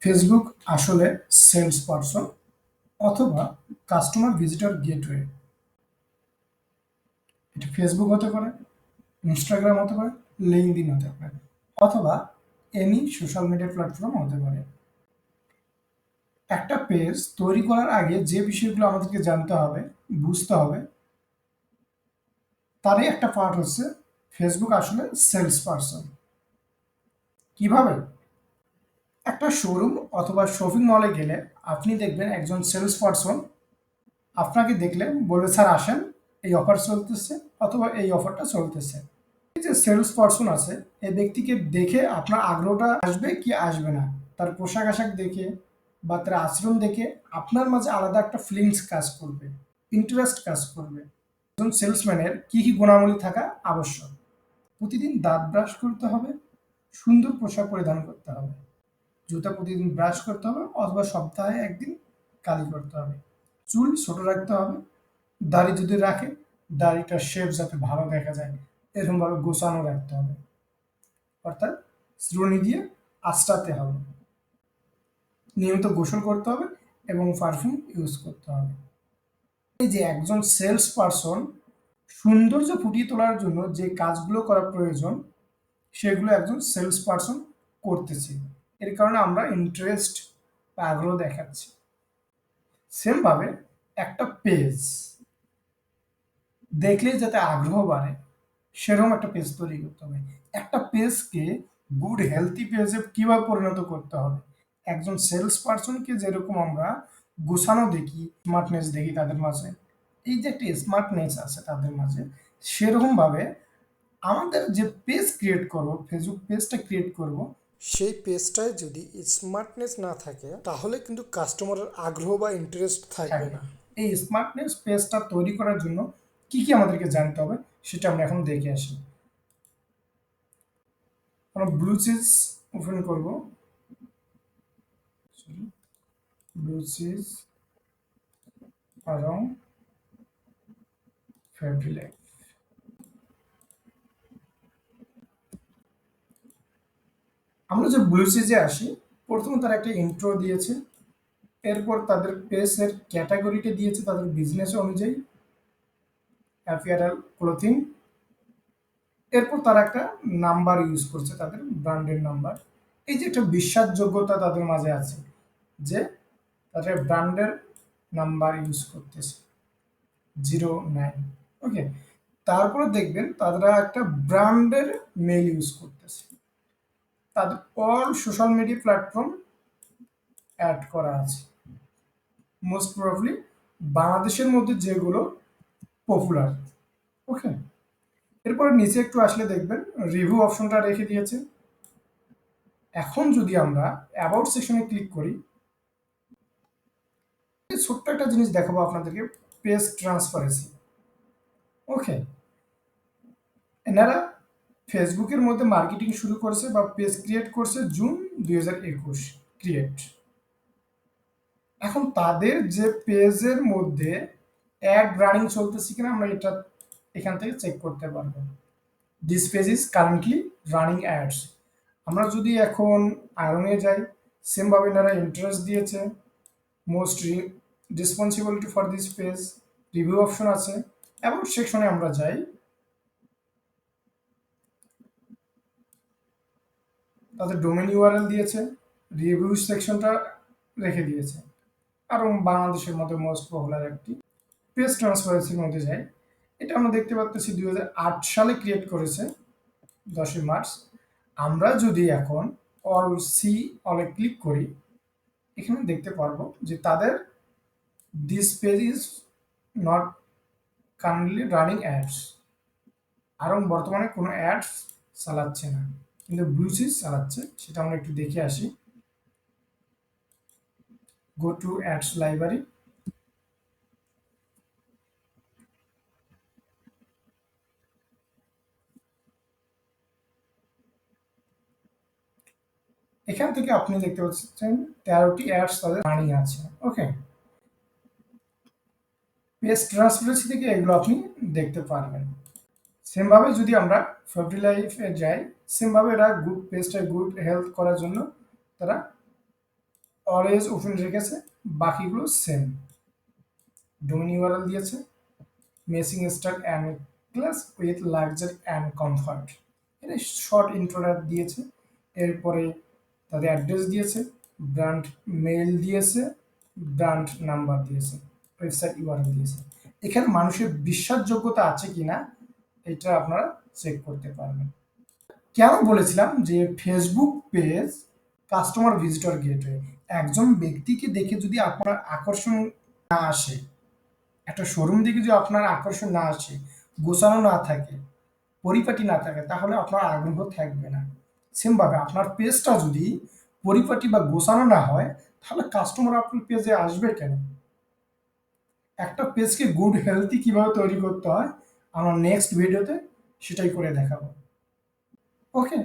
Facebook আসলে sales person অথবা customer visitor gateway. এটা ফেসবুক হতে পারে, ইনস্টাগ্রাম হতে পারে, লিঙ্কডইন হতে পারে, অথবা এনি সোশ্যাল মিডিয়া প্ল্যাটফর্ম হতে পারে। একটা পেজ তৈরি করার আগে যে বিষয়গুলো আমাদেরকে জানতে হবে, বুঝতে হবে, তারই একটা পার্ট হচ্ছে ফেসবুক আসলে সেলস পারসন। কিভাবে? একটা শোরুম অথবা শপিং মলে গেলে আপনি দেখবেন একজন সেলস পারসন আপনাকে দেখলে বলবে, স্যার আসেন, এই অফার চলতেছে অথবা এই অফারটা চলতেছে। এই যে সেলস পারসন আছে, এই ব্যক্তিকে দেখে আপনার আগ্রহটা আসবে কি আসবে না, তার পোশাক আশাক দেখে বা তার আচরণ দেখে আপনার মাঝে আলাদা একটা ফিলিংস কাজ করবে, ইন্টারেস্ট কাজ করবে। একজন সেলসম্যানের কি কি গুণাবলী থাকা আবশ্যক? প্রতিদিন দাঁত ব্রাশ করতে হবে, সুন্দর পোশাক পরিধান করতে হবে, জুতা প্রতিদিন ব্রাশ করতে হবে অথবা সপ্তাহে একদিন কালি করতে হবে, চুল ছোট রাখতে হবে, দাড়ি যদি রাখে দাড়িটার শেপ যাতে ভালো দেখা যায় এরকমভাবে গোছানো রাখতে হবে, অর্থাৎ চিরুনি দিয়ে আঁচড়াতে হবে, নিয়মিত গোসল করতে হবে এবং পারফিউম ইউজ করতে হবে। এই যে একজন সেলস পারসন সৌন্দর্য ফুটিয়ে তোলার জন্য যে কাজগুলো করা প্রয়োজন সেগুলো একজন সেলস পারসন করতেছে, এর কারণে আমরা ইন্টারেস্ট বা আগ্রহ দেখাচ্ছি। সেমভাবে একটা পেজ দেখলেই যাতে আগ্রহ বাড়ে সেরকম একটা পেজ তৈরি করতে হবে। একটা পেজকে গুড হেলথি পেজে কিভাবে পরিণত করতে হবে, একজন সেলস পারসনকে যেরকম আমরা গোছানো দেখি, স্মার্টনেস দেখি তাদের মাঝে, এই যে একটা স্মার্টনেস আছে তাদের মাঝে, সেরকমভাবে আমাদের যে পেজ ক্রিয়েট করব, ফেসবুক পেজটা ক্রিয়েট করব, সেই পেজটায় যদি স্মার্টনেস না থাকে তাহলে কিন্তু কাস্টমারের আগ্রহ বা ইন্টারেস্ট থাকবে না। এই স্মার্টনেস পেজটা তৈরি করার জন্য কি কি আমাদেরকে জানতে হবে সেটা আমরা এখন দেখে আসি। আমরা ব্লু চিজ ওপেন করব, ব্লু চিজ এবং ফেব্রিক। আমরা যে ব্লু চিজে আসি, প্রথমে তারা একটা ইন্ট্রো দিয়েছে, এরপর তাদের পেজের ক্যাটাগরিটা দিয়েছে তাদের বিজনেস অনুযায়ী, অ্যাপিয়ারাল, ক্লোথিং। এরপর তারা একটা নাম্বার ইউজ করছে, তাদের ব্র্যান্ডের নাম্বার। এই যে একটা বিশ্বাসযোগ্যতা তাদের মাঝে আছে যে তাদের ব্র্যান্ডের নাম্বার ইউজ করতেছে 09। ওকে, তারপরে দেখবেন তারা একটা ব্র্যান্ডের মেল ইউজ করতেছে, তাদের all social media platform add করা আছে, মোস্ট প্রবাবলি বাংলাদেশের মধ্যে যেগুলো পপুলার। ওকে, এরপরে নিচে একটু আসলে দেখবেন রিভিউ অপশনটা রেখে দিয়েছে। এখন যদি আমরা অ্যাবাউট সেকশনে ক্লিক করি, এই ছোট্ট একটা জিনিস দেখাবো আপনাদেরকে, পেজ ট্রান্সপারেন্সি। ওকে, এনারা ফেসবুকের মধ্যে মার্কেটিং শুরু করছে বা পেজ ক্রিয়েট করছে জুন 2021 ক্রিয়েট। এখন তাদের যে পেজের মধ্যে অ্যাড রানিং চলতেছে কিনা আমরা এটা এখান থেকে চেক করতে পারবো। This page is currently running ads. আমরা যদি এখন আয়রনে যাই, সেমভাবে এনারা ইন্টারেস্ট দিয়েছে, most responsibility for this page, review option আছে, এবং সেকশনে আমরা যাই, তাদের ডোমেন ইউআরএল দিয়েছে, রিভিউ সেকশনটা রেখে দিয়েছে। আর বাংলাদেশের মধ্যে মোস্ট পপুলার একটি পেজ ট্রান্সপারেন্সির মধ্যে যাই, এটা আমরা দেখতে পাচ্ছি 2008 সালে ক্রিয়েট করেছে 10ই মার্চ। আমরা যদি এখন অল সি অলে ক্লিক করি, এখানে দেখতে পারবো যে তাদের this page is not currently running ads, আর বর্তমানে কোনো অ্যাডস চালাচ্ছে না, কিন্তু ব্লু চিজ চালাচ্ছে, সেটা আমরা একটু দেখে আসি। গো টু অ্যাডস লাইব্রেরি, এখান থেকে আপনি দেখতে পাচ্ছেন 13টি অ্যাডস তাদের রানিং আছে। ওকে, পেজ ট্রান্সপারেন্সি থেকে এগুলো আপনি দেখতে পারবেন। সেমভাবে যদি আমরা ফেব্রি লাইফে যাই, সেমভাবে এরা গুড পেজটা গুড হেলথ করার জন্য তারা অলওয়েজ ওপেন রেখেছে, বাকিগুলো সেম। ডোমেন ইউআরএল দিয়েছে messing star and class with larger and comfort, এটা শর্ট ইন্ট্রোটা দিয়েছে। এরপরে তাদের অ্যাড্রেস দিয়েছে, ব্র্যান্ড মেল দিয়েছে, ব্র্যান্ড নাম্বার দিয়েছে, ওয়েবসাইট ইউআরএল দিয়েছে। এখানে মানুষের বিশ্বাসযোগ্যতা আছে কিনা এটা আপনারা চেক করতে পারবেন। কেন বলেছিলাম যে Facebook page customer visitor gateway, একজন ব্যক্তিকে দেখে যদি আপনার আকর্ষণ না আসে, একটা শোরুম দেখে যদি আপনার আকর্ষণ না আসে, গোছানো না থাকে, পরিপাটি না থাকে, তাহলে আপনার আগ্রহ থাকবে না। সেমভাবে আপনার পেজটা যদি পরিপাটি বা গোছানো না হয়, তাহলে কাস্টমার আপনার পেজে আসবে কেন? একটা পেজকে গুড হেলথি কিভাবে তৈরি করতে হয় আমরা নেক্সট ভিডিওতে সেটাই করে দেখাবো। ওকে।